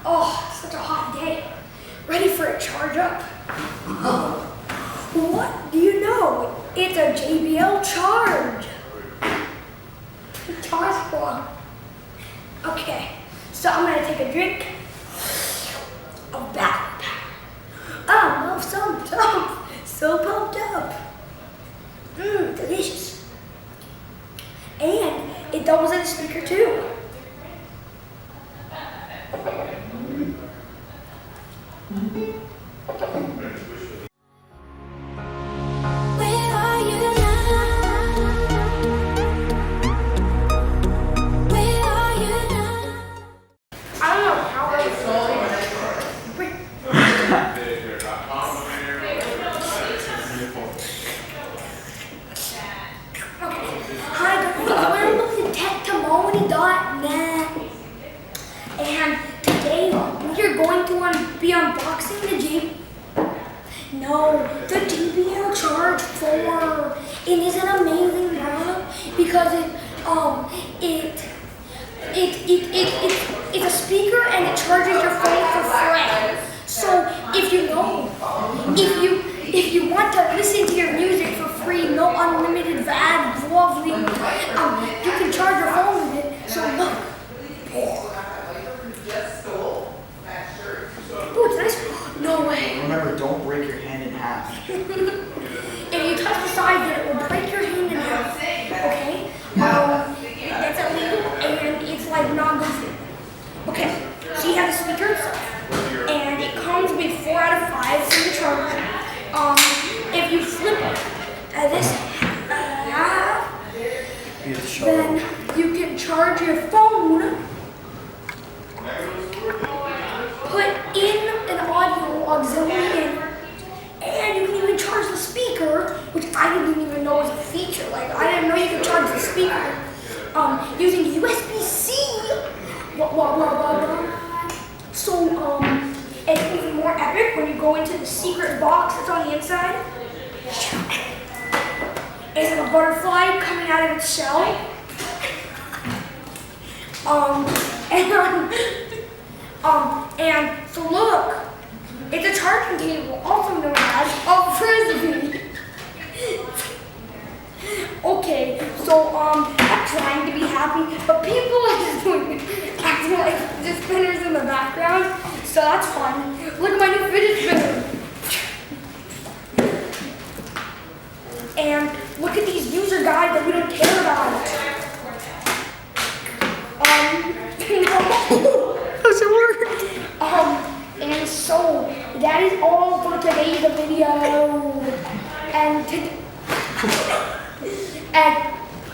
Oh, such a hot day. Ready for a charge up. What do you know? It's a JBL charge. Charge one. Okay, so I'm gonna take a drink of that. I'm so pumped up. Delicious. And it doubles as a speaker too. And today we're going to be unboxing the JBL Charge 4. It is an amazing product because it's a speaker and it charges your phone for free. So if you want to listen to your music for free, no unlimited ads, lovely, you can charge your phone with it. So look. Ooh, it's nice. No way. Remember, don't break your hand in half. If you touch the side, then it will break your hand in half. Okay? That's illegal and it's like not good for you. Okay, so you have the speaker itself, and it comes with 4 out of 5 for the charger. If you flip this half, then you can charge your phone. Put in an audio auxiliary in, and you can even charge the speaker, which I didn't even know was a feature. Like, I didn't know you could charge the speaker using USB-C. So, it's even more epic when you go into the secret box that's on the inside. It's like a butterfly coming out of its shell. And so look, it's a charging cable, also known as a frisbee. Okay, so I'm trying to be happy, but people are just acting like the spinners in the background, so that's fun. Look at my new fidget spinner. And look at these user guides that we don't care about. Does it work? And so that is all for today's video. And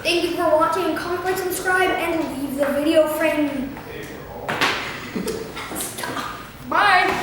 thank you for watching. Comment, like, subscribe, and leave the video frame. Bye.